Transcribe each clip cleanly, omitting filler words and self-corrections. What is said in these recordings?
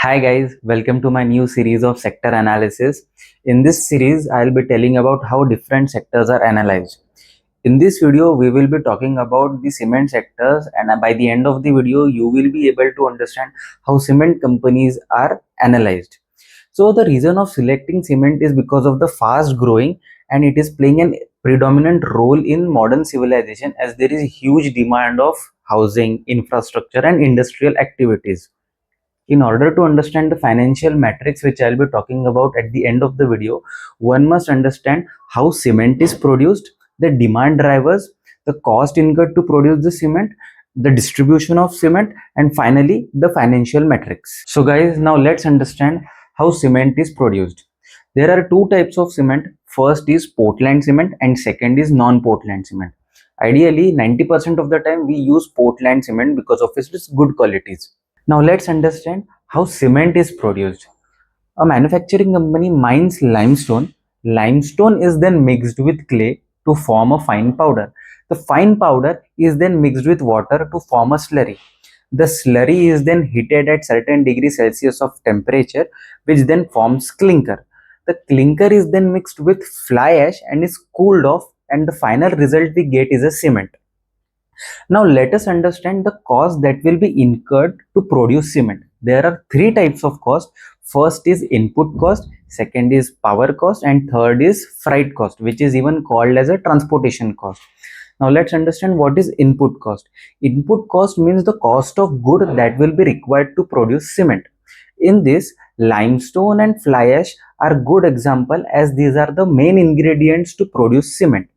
Hi guys, welcome to my new series of sector analysis. In this series, I'll be telling about how different sectors are analyzed. In this video, we will be talking about the cement sectors, and by the end of the video, you will be able to understand how cement companies are analyzed. So the reason of selecting cement is because of the fast growing, and it is playing a predominant role in modern civilization as there is a huge demand of housing, infrastructure and industrial activities. In order to understand the financial metrics which I'll be talking about at the end of the video, one must understand how cement is produced, the demand drivers, the cost incurred to produce the cement, the distribution of cement, and finally the financial metrics. So guys, now let's understand how cement is produced. There are two types of cement. First is Portland cement and second is non-Portland cement. Ideally, 90% of the time we use Portland cement because of its good qualities. Now let's understand how cement is produced. A manufacturing company mines limestone. Limestone is then mixed with clay to form a fine powder. The fine powder is then mixed with water to form a slurry. The slurry is then heated at certain degrees Celsius of temperature, which then forms clinker. The clinker is then mixed with fly ash and is cooled off, and the final result we get is a cement. Now let us understand the cost that will be incurred to produce cement. There are three types of cost. First is input cost, second is power cost, and third is freight cost, which is even called as a transportation cost. Now let's understand what is input cost. Input cost means the cost of good that will be required to produce cement. In this, limestone and fly ash are good example as these are the main ingredients to produce cement.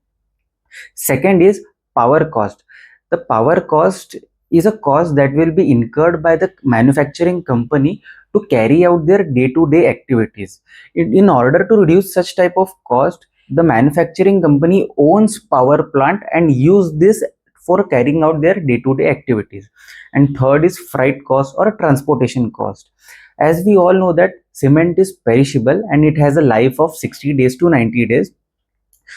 Second is power cost. The power cost is a cost that will be incurred by the manufacturing company to carry out their day-to-day activities. In order to reduce such type of cost, the manufacturing company owns power plant and use this for carrying out their day-to-day activities. And third is freight cost or transportation cost. As we all know that cement is perishable and it has a life of 60 days to 90 days.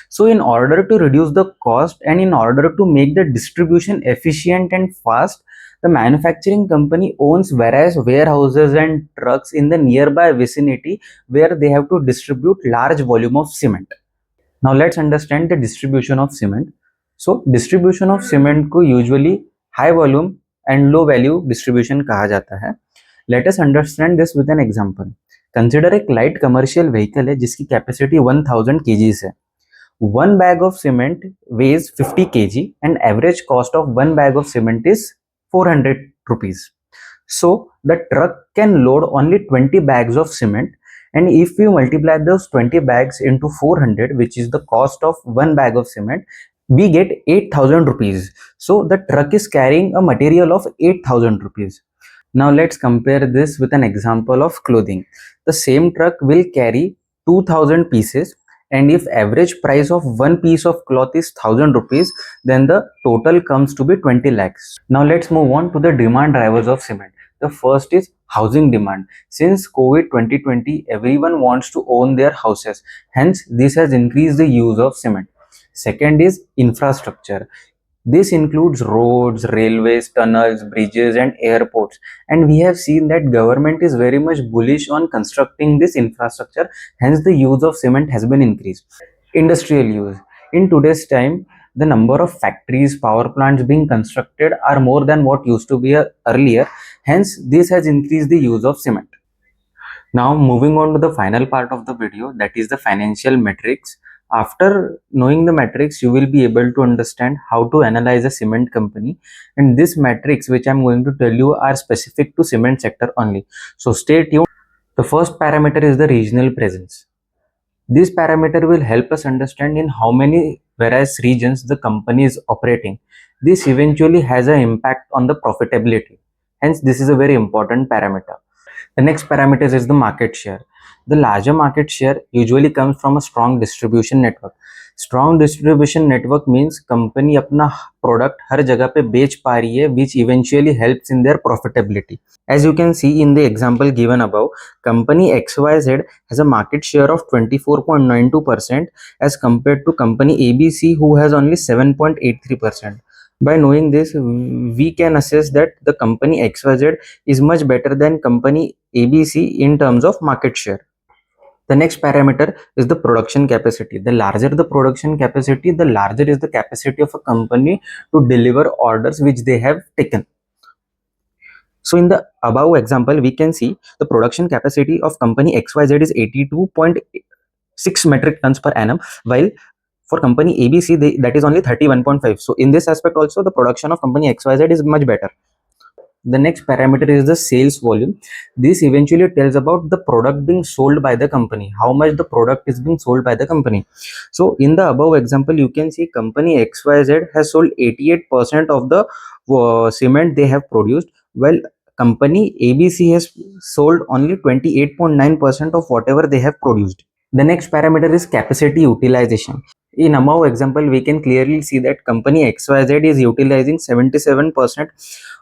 So in order to reduce the cost and in order to make the distribution efficient and fast, the manufacturing company owns various warehouses and trucks in the nearby vicinity where they have to distribute large volume of cement. Now let's understand the distribution of cement. So distribution of cement को usually high volume and low value distribution कहा जाता है. Let us understand this with an example. Consider एक light commercial vehicle है जिसकी capacity 1000 kg है. One bag of cement weighs 50 kg and average cost of one bag of cement is 400 rupees. So the truck can load only 20 bags of cement, and if we multiply those 20 bags into 400, which is the cost of one bag of cement, we get 8000 rupees. So the truck is carrying a material of 8000 rupees. Now let's compare this with an example of clothing. The same truck will carry 2000 pieces, and if average price of one piece of cloth is 1000 rupees, then the total comes to be 20 lakhs. Now let's move on to the demand drivers of cement. The first is housing demand. Since COVID 2020, everyone wants to own their houses. Hence, this has increased the use of cement. Second is infrastructure. This includes roads, railways, tunnels, bridges and airports. And we have seen that government is very much bullish on constructing this infrastructure. Hence the use of cement has been increased. Industrial use. In today's time, the number of factories, power plants being constructed are more than what used to be earlier. Hence, this has increased the use of cement. Now moving on to the final part of the video, that is the financial metrics. After knowing the metrics, you will be able to understand how to analyze a cement company, and these metrics which I'm going to tell you are specific to cement sector only. So stay tuned. The first parameter is the regional presence. This parameter will help us understand in how many various regions the company is operating. This eventually has an impact on the profitability. Hence, this is a very important parameter. The next parameter is the market share. The larger market share usually comes from a strong distribution network. Strong distribution network means company अपना product हर जगह पे बेच पा रही है, which eventually helps in their profitability. As you can see in the example given above, company XYZ has a market share of 24.92% as compared to company ABC who has only 7.83%. By knowing this, we can assess that the company XYZ is much better than company ABC in terms of market share. The next parameter is the production capacity. The larger the production capacity, the larger is the capacity of a company to deliver orders which they have taken. So in the above example, we can see the production capacity of company XYZ is 82.6 metric tons per annum, while for company ABC, that is only 31.5. So in this aspect also, the production of company XYZ is much better. The next parameter is the sales volume. This eventually tells about the product being sold by the company, how much the product is being sold by the company. So in the above example, you can see company XYZ has sold 88% of the cement they have produced, while company ABC has sold only 28.9% of whatever they have produced. The next parameter is capacity utilization. In above example, we can clearly see that company XYZ is utilizing 77%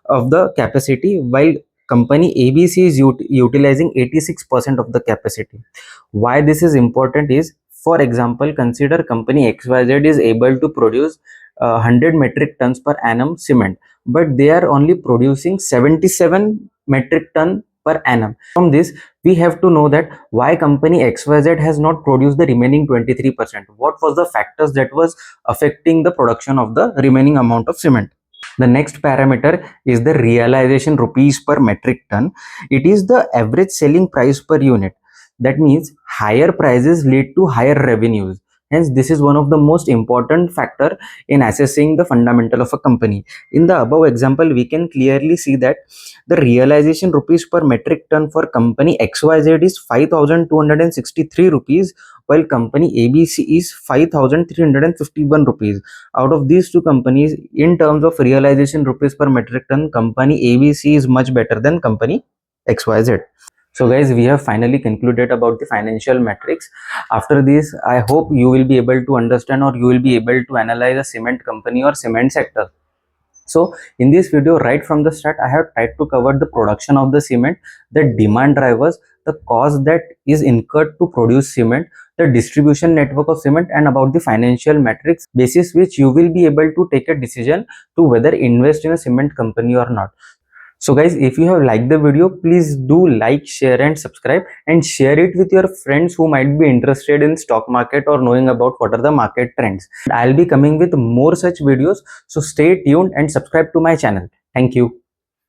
of the capacity, while company ABC is utilizing 86% of the capacity. Why this is important is, for example, consider company XYZ is able to produce 100 metric tons per annum cement, but they are only producing 77 metric ton per annum. From this, we have to know that why company XYZ has not produced the remaining 23%. What was the factors that was affecting the production of the remaining amount of cement? The next parameter is the realization rupees per metric ton. It is the average selling price per unit. That means higher prices lead to higher revenues. Hence, this is one of the most important factor in assessing the fundamental of a company. In the above example, we can clearly see that the realization rupees per metric ton for company XYZ is 5,263 rupees, while company ABC is 5,351 rupees. Out of these two companies, in terms of realization rupees per metric ton, company ABC is much better than company XYZ. So guys, we have finally concluded about the financial metrics. After this, I hope you will be able to understand, or you will be able to analyze a cement company or cement sector. So in this video, right from the start, I have tried to cover the production of the cement, the demand drivers, the cost that is incurred to produce cement, the distribution network of cement, and about the financial metrics basis which you will be able to take a decision to whether invest in a cement company or not. So guys, if you have liked the video, please do like, share and subscribe, and share it with your friends who might be interested in stock market or knowing about what are the market trends. I'll be coming with more such videos, so stay tuned and subscribe to my channel. Thank you.